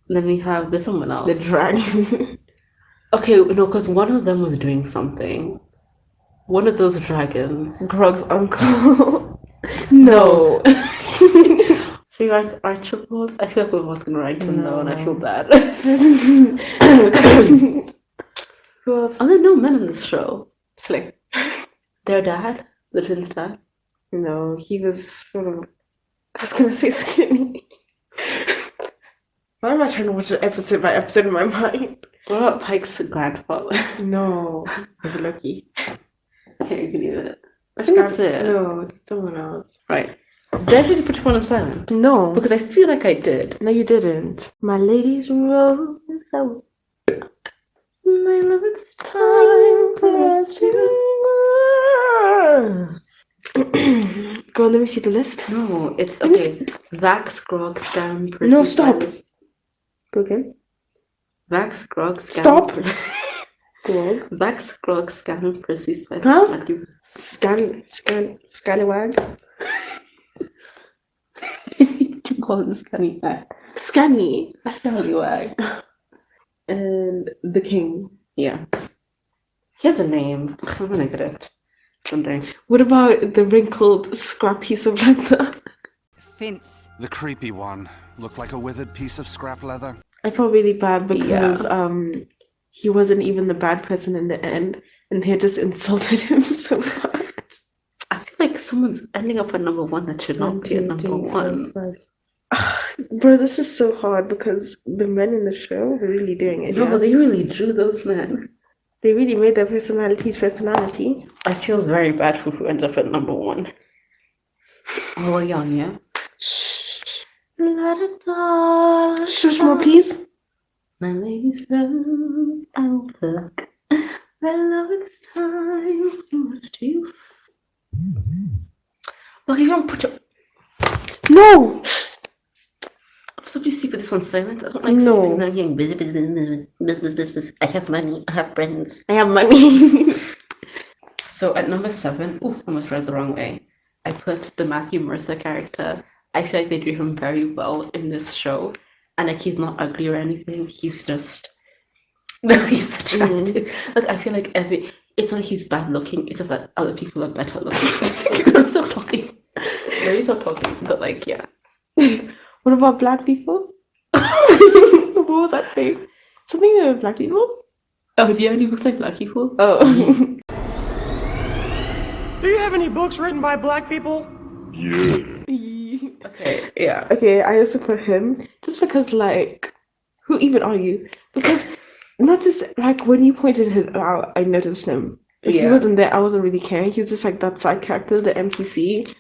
Then we have there's someone The else. dragon. Okay, no, because one of them was doing something. One of those dragons. Grog's uncle. No. Should we write Archibald? I feel like we're both gonna write him no, and I feel No. bad. Who else? Are there no men in this show? Slay. Their dad? The twins' dad? No, he was sort of. I was gonna say skinny. Why am I trying to watch it episode by episode in my mind? What about Pike's grandfather? No, I'm lucky. Okay, you can leave it. I think that's it. No, it's someone else. Right. Did I actually put your phone on silent? No. Because I feel like I did. No, you didn't. My lady's rose. My love, it's time for us to. Girl, let me see the list. No, it's okay. Vax, Grog, Scam, Percy. No, stop. Silas. Go again. Vax, Grog, Scam. Stop. Grog. Vax, Grog, Scam, Percy, Silas, Huh? Matthew. Scallywag. You call him Scallywag. Scanny. Scallywag. And the king. Yeah. He has a name. I'm gonna get it someday. What about the wrinkled scrap piece of leather? Fince. The creepy one. Looked like a withered piece of scrap leather. I felt really bad because he wasn't even the bad person in the end, and they just insulted him so much. I feel like someone's ending up at number one that should not be at number one. Bro, this is so hard because the men in the show are really doing it. No, but they really drew those men. They really made their personalities personality. I feel very bad for who ends up at number one. Oh, young, yeah. Shh. Let it die. Shush more, please. My lady's rose, I will pluck. My love, it's time. You must do. Look, you don't put your. No! So please see for this one silent. I don't like sleeping around here. Buzz. I have money. I have friends. I have money. So at number 7, I almost read the wrong way. I put the Matthew Mercer character. I feel like they drew him very well in this show. And like he's not ugly or anything. He's just he's attractive. Like I feel like it's not like he's bad looking, it's just that other people are better looking. Let me stop talking. But like yeah. What about black people? What was that thing? Something about black people? Oh, do you have any books like black people? Oh. Do you have any books written by black people? Yeah. Okay, yeah. Okay, I also put him just because, like, who even are you? Because not just like when you pointed him out, I noticed him. If he wasn't there, I wasn't really caring. He was just like that side character, the NPC.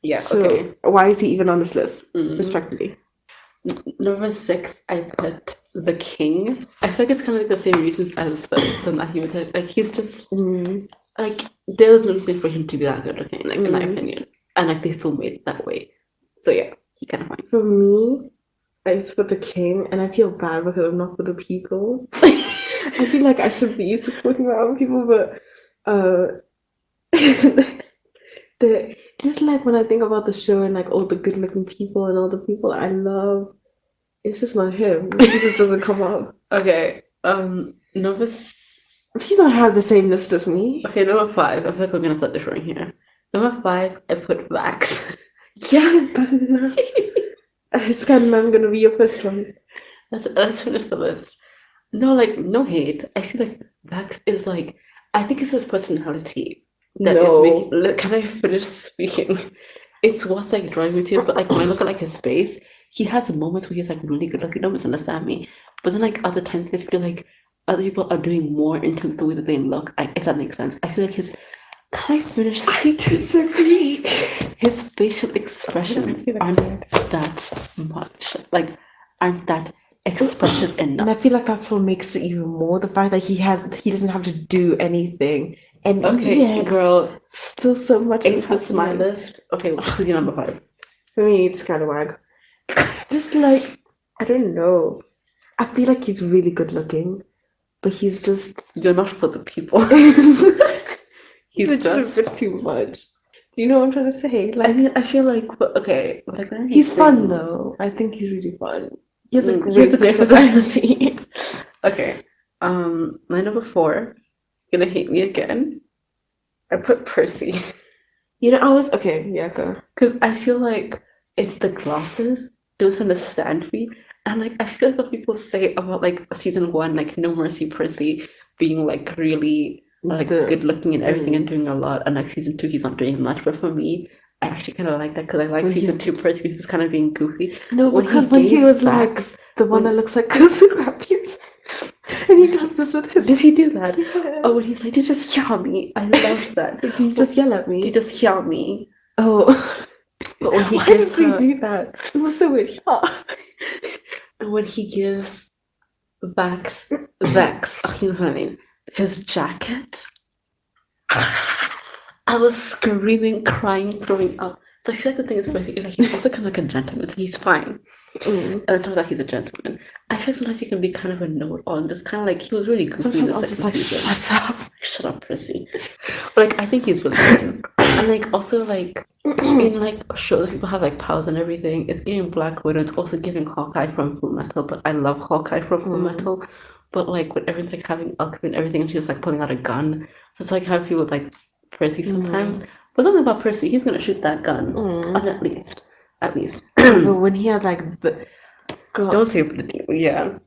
Yeah, so okay. Why is he even on this list? Respectfully. Number 6, I put the king. I feel like it's kind of like the same reasons as the Matthew type. Like he's just like there was no reason for him to be that good looking, like in my opinion. And like they still made it that way. So yeah, he kind of fine. For me, I just put the king, and I feel bad because I'm not for the people. I feel like I should be supporting my own people, but just like when I think about the show and like all the good looking people and all the people I love, it's just not him. He just doesn't come up. Okay. Number He's not have the same list as me. Okay, number 5. I feel like we're gonna start differing here. Number 5, I put Vax. Yeah, but it's kind of I'm gonna be your first one. Let's finish the list. No, like no hate. I feel like Vax is like I think it's his personality that is making. Can I finish speaking? It's what's like drawing me to it, but like when I look at like his face, he has moments where he's like really good looking. Don't misunderstand me, but then like other times I feel like other people are doing more in terms of the way that they look. If that makes sense. I feel like his. Can I finish speaking? I disagree. His facial expressions aren't that much. Like aren't that expressive enough. And I feel like that's what makes it even more the fact that he doesn't have to do anything. And girl, still so much. 8 was my list. Okay, who's your number 5? For me, it's Scallywag. Just like I don't know. I feel like he's really good looking, but he's just you're not for the people. he's just a bit too much. Do you know what I'm trying to say? Like I mean, I feel like okay, he's fun though. I think he's really fun. He has a He has a great personality. Okay. My number 4, gonna hate me again. I put Percy. You know, I was okay. Yeah, go. Because I feel like it's the glasses don't understand me, and like I feel like what people say about like season 1, like No Mercy Percy being like really like good looking and everything and doing a lot, and like season 2 he's not doing much. But for me, I actually kind of like that because I like season 2 Percy because he's kind of being goofy. No, because when he was like the one that looks like cousin Rappies, and he does this with his. Did he do that? Yes. Oh, when he's like, "Did you just hear me?" I love that. Did you just yell at me? Did you just hear me? Oh. But when he Why gives did her, he do that? It was so weird. and when he gives Vex, oh, you know what I mean, his jacket, I was screaming, crying, throwing up. So I feel like the thing is like he's also kind of like a gentleman, so he's fine. And on top of that, he's a gentleman. I feel sometimes he can be kind of a know-it-all and just kind of like he was really goofy. Sometimes in I the was just like, season. shut up, Percy. But like I think he's really good. And like also like in like shows people have like powers and everything. It's giving Black Widow. It's also giving Hawkeye from Full Metal. But I love Hawkeye from Full Metal. But like when everyone's like having alchemy and everything, and she's like pulling out a gun. So it's like how I feel with like Percy sometimes. But something about Percy, he's gonna shoot that gun. And at least. But when he had like the girl, don't say the demon. Yeah.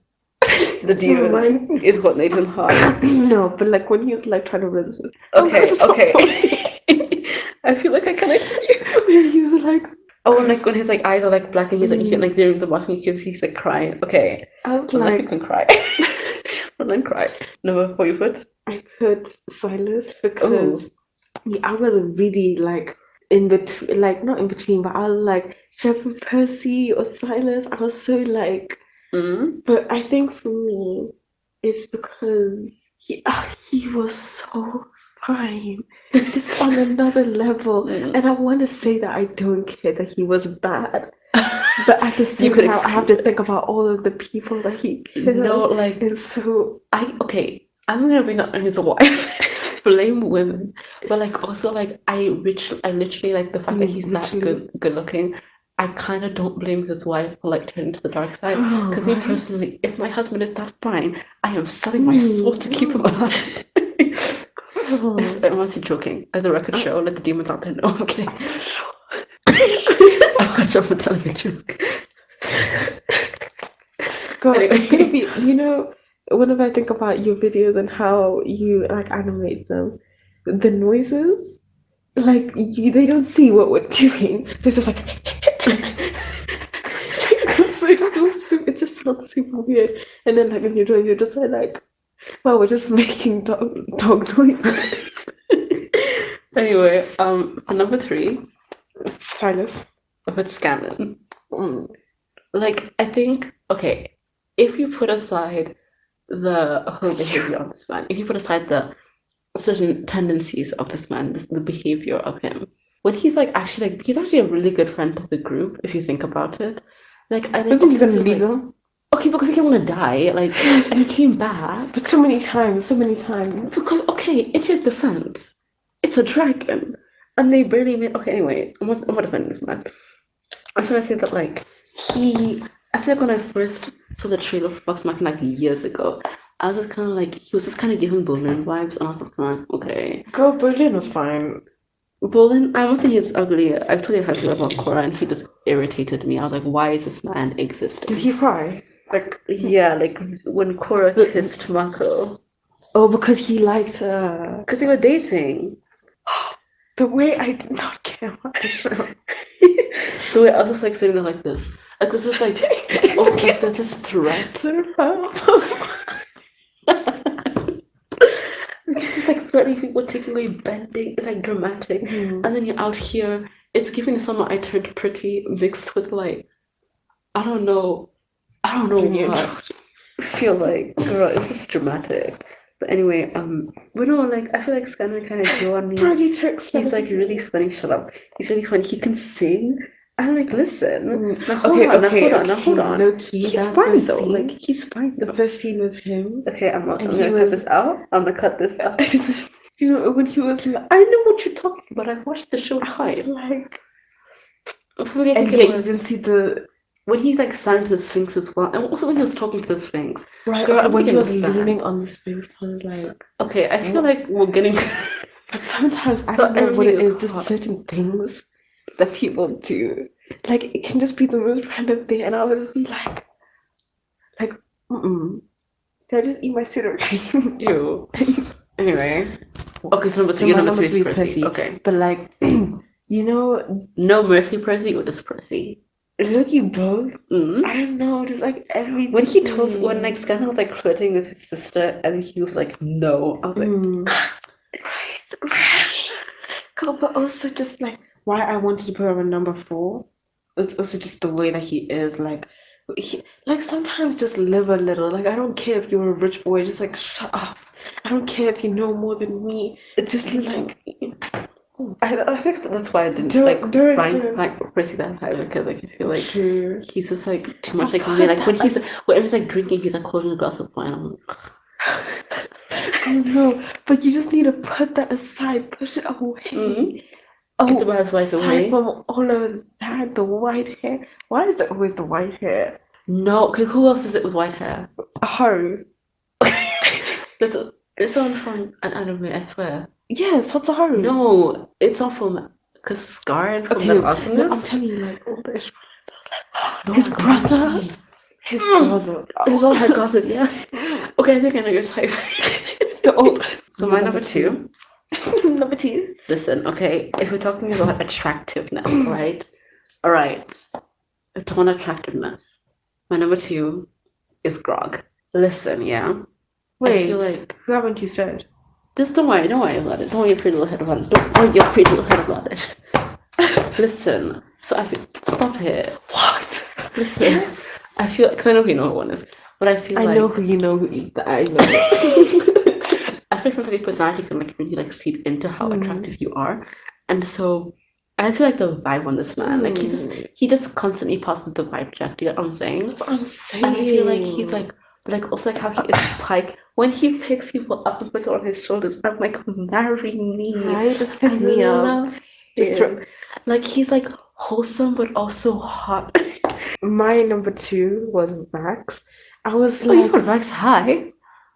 The demon is what made him hard. No, but like when he was like trying to resist. Okay. I feel like I kind of hear you. He was like, oh, like when his like eyes are like black and he's like you can like during the bottom he's like crying. Okay, I was like like, you can cry. But then cry. Number 4 you put? I put Silas because I was really like in between, like not in between, but I was like, should I put Percy or Silas? I was so like, but I think for me, it's because he was so fine, just on another level. And I want to say that I don't care that he was bad, but at the same time, I have to think about all of the people that he killed. No, like, and so I'm gonna bring up his wife. Blame women, but like also like I literally like the fact that he's that good looking. I kind of don't blame his wife for like turning to the dark side because me personally, if my husband is that fine, I am selling my soul to keep him alive. I'm honestly joking. As the record show, let the demons out there know. I'm kidding. I'm not sure I'm telling a joke. God, anyway. It's gonna be, you know, whenever I think about your videos and how you like animate them, the noises, like they don't see what we're doing. They're just like so it just sounds super weird. And then like when you're doing, you're just like, well, we're just making dog noises. Anyway, for number 3, Silas. I put Scanlan. Like I think if you put aside the whole behavior of this man, if you put aside the certain tendencies of this man, the behavior of him, when he's like actually like he's actually a really good friend to the group if you think about it. Like I wasn't he gonna leave them? Okay, because he didn't want to die, like, and he came back. But so many times. Because in his defense, it's a dragon, and they barely made. Okay, anyway, I'm not defending this man. I'm trying to say that like I feel like when I first saw the trailer for Vox Machina like years ago, I was just kind of like he was just kind of giving Berlin vibes, and I was just kind of like, okay. Girl, Berlin was fine. Berlin, I won't say he's ugly. I've told you how I feel about Cora, and he just irritated me. I was like, why is this man existing? Did he cry? Like, yeah, like when Cora kissed Mako. Oh, because he liked her. Because they were dating. The way I did not care about the show. The way I was just like sitting there like this. Like this is like, like there's this threat. It's just like threatening people, taking away bending. It's like dramatic. And then you're out here, it's giving someone I turned pretty mixed with like, I don't know what. I feel like, girl, it's just dramatic. But anyway, like I feel like Scanlan kind of grew on me. He's like really funny. Shut up. He's really funny. He can sing. I'm like, listen. Now hold on. No, he's fine though. Like he's fine. The first scene with him. Okay, I'm gonna cut this out. You know when he was like, I know what you're talking about. I've watched the show twice. Like, you didn't see the when he's like standing to the Sphinx as well, and also when he was talking to the Sphinx. Right, Girl, okay, when he was understand. leaning on the Sphinx, I was like, okay, I feel like we're getting. But sometimes I don't know what it is, just certain things that people do. Like it can just be the most random thing, and I'll just be like, did I just eat my pseudo cream? Ew. Anyway. Okay, so number three is Percy. Okay. But like, no Mercy Percy or just Percy? Look, both. Mm-hmm. I don't know, just like everything. When like Scanner was like flirting with his sister, and he was like, no. I was like, right. Girl, but also just like why I wanted to put him in number 4. It's also just the way that he is. Like sometimes just live a little. Like I don't care if you're a rich boy, just like shut up. I don't care if you know more than me. It's just like. I think that's why I didn't find Percy that high, because like, I feel like he's just like too much like me. Like whenever he's like drinking, he's like holding a glass of wine. I'm like, I know, but you just need to put that aside, push it away. Get the bad vibes away from all of that, the white hair. Why is it always the white hair? No, okay, who else is it with white hair? Haru. It's on from an anime, I swear. Yes, Haru. No, it's not from Scar from The Alchemist. No, I'm telling you, like all the Ishmaelites, his brother. His brother. There's all had glasses, yeah. Okay, I think I know your type. The old. So my number 2. Number 2. Listen, okay, if we're talking about attractiveness, right? All right. It's on attractiveness. My number 2 is Grog. Listen, yeah. Wait, I feel like who haven't you said? Just don't worry about it. Don't worry your pretty little head about it. Don't worry your pretty little head about it. Listen, so I feel stop here. What? Listen, yes. I feel because I know who you know who one is, but I feel like I know who you know who I know. I feel like sometimes your personality can like really like seep into how attractive you are, and so I just feel like the vibe on this man, like he just constantly passes the vibe check. Do you get what I'm saying? That's what I'm saying. And I feel like he's like also like how he is Pike when he picks people up and puts it on his shoulders. I'm like, marry me. Right, just pick me up. Like he's like wholesome but also hot. My number 2 was Vax. I was like, you put Vax high?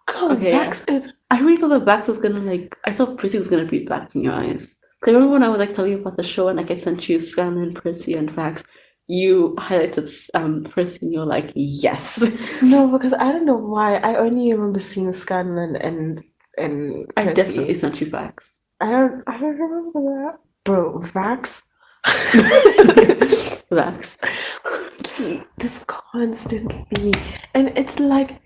Oh, okay. Vax is. I really thought that Vax was gonna like. I thought Prissy was gonna beat Vax in your eyes. Because I remember when I was like telling you about the show and like I sent you Scanlan, Prissy, and Vax. You highlighted Prissy and you're like, yes. No, because I don't know why. I only remember seeing Scanlan and Prissy. I definitely sent you Vax. I don't remember that. Bro, Vax. Vax. He just constantly, and it's like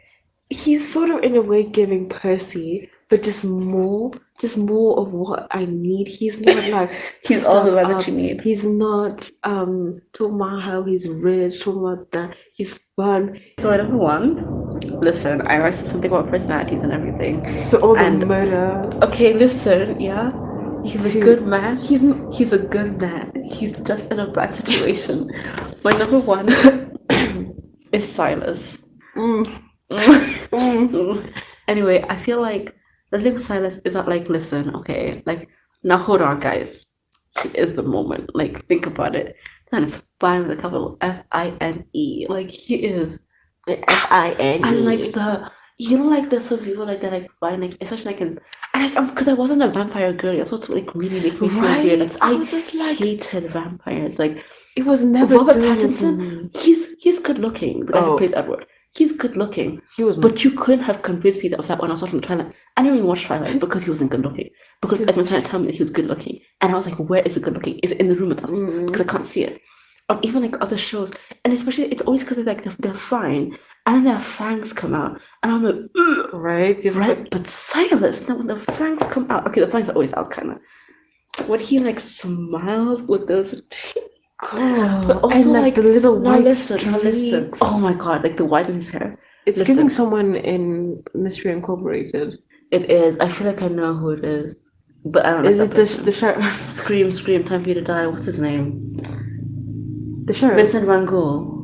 he's sort of in a way giving Percy, but just more of what I need. He's not like he's all the one that you need. He's not talking about how he's rich, talking about that. He's fun. So my number 1, listen, I wrote something about personalities and everything. So all the murder. Okay, listen, yeah. He's a good man. He's a good man. He's just in a bad situation. My number 1 is Silas. Anyway, I feel like the thing with Silas is that like, listen, okay, like now hold on, guys. He is the moment. Like, think about it. That is fine with a capital F-I-N-E. Like he is F-I-N-E. And like there's some people like that like fine, like especially like in because I wasn't a vampire girl. That's what's like really making me feel weird. Like I was just like hated vampires. Like it was never Robert Pattinson. He's good looking. The guy who plays Edward. He's good looking. But you couldn't have convinced me of that when I was watching Twilight. I didn't even watch Twilight because he wasn't good looking. Because everyone trying to tell me that he was good looking, and I was like, where is the good looking? Is it in the room with us? Because I can't see it. Or even like other shows, and especially it's always because like they're fine, and then their fangs come out, and I'm like, ugh. Right. But Silas, now when the fangs come out, okay, the fangs are always out, kind of. When he like smiles with those teeth, but also and like the little white listen. Oh my god, like the white in his hair. It's giving someone in Mystery Incorporated. It is. I feel like I know who it is, but I don't know. Is it the sheriff? Scream, time for you to die. What's his name? The sheriff. Vincent Van Gogh.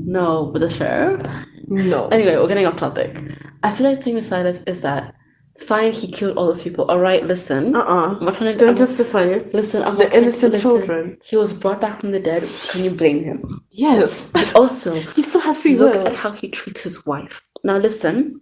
No, but the sheriff? No. Anyway, we're getting off topic. I feel like the thing with Silas is that Fine, he killed all those people. All right, listen. I'm not trying to. Don't justify it. Listen, I'm the not trying innocent to, children. He was brought back from the dead. Can you blame him? Yes. But also, he still has free look will. at how he treats his wife. Now listen.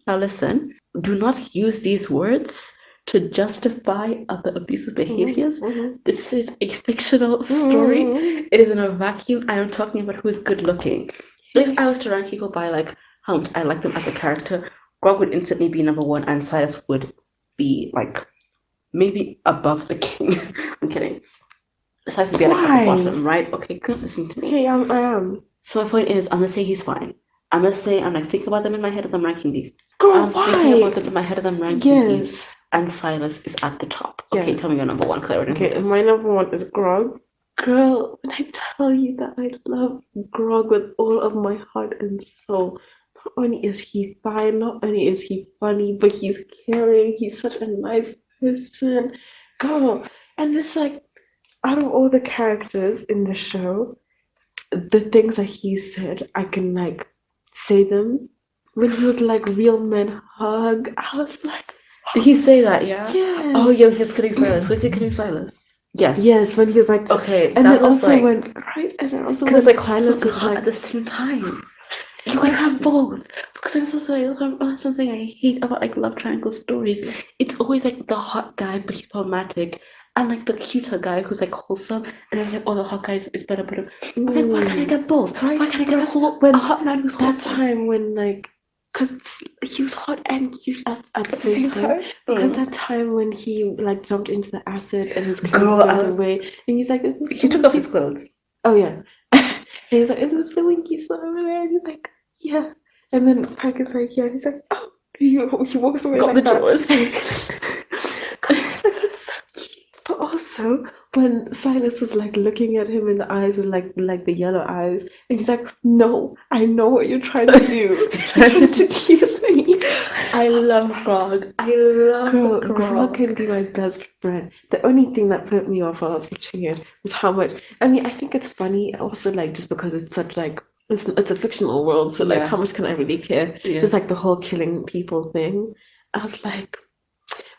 Do not use these words to justify other abusive behaviors. This is a fictional story. It is in a vacuum. I am talking about who is good looking. If I was to rank people by like how much I like them as a character, Grog would instantly be number one, and Silas would be like maybe above the king. I'm kidding. Silas would be like at the bottom, right? Okay, good. Listen to me. Hey, I am. So my point is, I'm gonna say he's fine. I'm gonna say I'm like thinking about them in my head as I'm ranking these. Girl, I'm thinking about them in my head as I'm ranking these. And Silas is at the top. Okay, tell me your number one, Claire. Okay, my number one is Grog. Girl, when I tell you that I love Grog with all of my heart and soul, not only is he fine, not only is he funny, but he's caring. He's such a nice person. Girl, and it's like, out of all the characters in the show, the things that he said, I can like say them. When he was like, real men hug, I was like, did he say that? Yeah. yes. Oh yeah, he's killing Silas. Was he killing Silas? Yes. Yes, when he was like, okay, and then also like, when right, and then also when like Silas was like at the same time. You can have both, because I'm so sorry. That's something I hate about like love triangle stories. It's always like the hot guy, but he's problematic, and like the cuter guy who's like wholesome, and it's like, oh, the hot guy is better. But I'm like, why can't I get both? Right? Why can't I get a hot man who's that wholesome? time when like, because he was hot and cute at the same time. Because that time when he like jumped into the acid and his clothes went away, and he's like, he took off his clothes. Oh yeah. And he's like, it was so winky so over there. And he's like, yeah. And then Frank is like, yeah. And he's like, oh. He walks away. Got like the drawers. He's like, it's so cute. But also, when Silas was like looking at him in the eyes with like the yellow eyes, and he's like, no, I know what you're trying to do. Trying to tease me. I love Grog. I love Grog. Grog can be my best friend. The only thing that put me off while I was watching it was how much. I mean, I think it's funny also, like just because it's such like it's a fictional world, so like how much can I really care? Just like the whole killing people thing. I was like,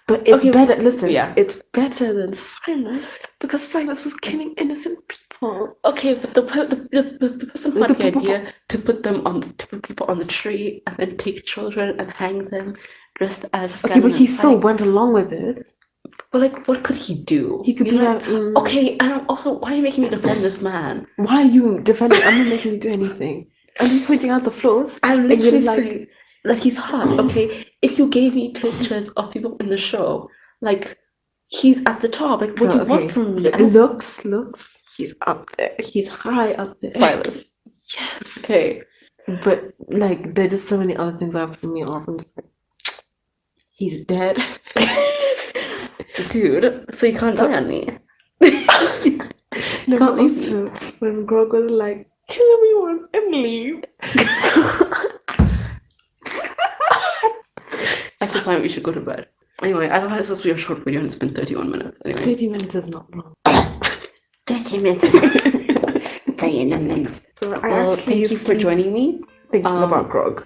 but it's better. Listen, it's better than Silas because Silas was killing innocent people. Okay, but the person who had the idea to put people on the tree and then take children and hang them dressed as. Okay, but he still went along with it. But like, what could he do? He could be like, okay, and also, why are you making me defend this man? Why are you defending? I'm not making you do anything. I'm just pointing out the flaws. I'm literally saying, like, he's hot. Okay, if you gave me pictures of people in the show, like, he's at the top. Like, what do you want from me? Looks. He's up there. He's high up there. Silas. Yes. Okay. But like, there's just so many other things that put me off. I'm just like, he's dead. Dude, so you can't die on me. No, but also when Grog was like, kill everyone and leave. That's the time we should go to bed. Anyway, I thought this was a short video and it's been 31 minutes. Anyway. 30 minutes is not long. 30 minutes is not very minutes. So well, thank you for joining me. Thinking about Grog.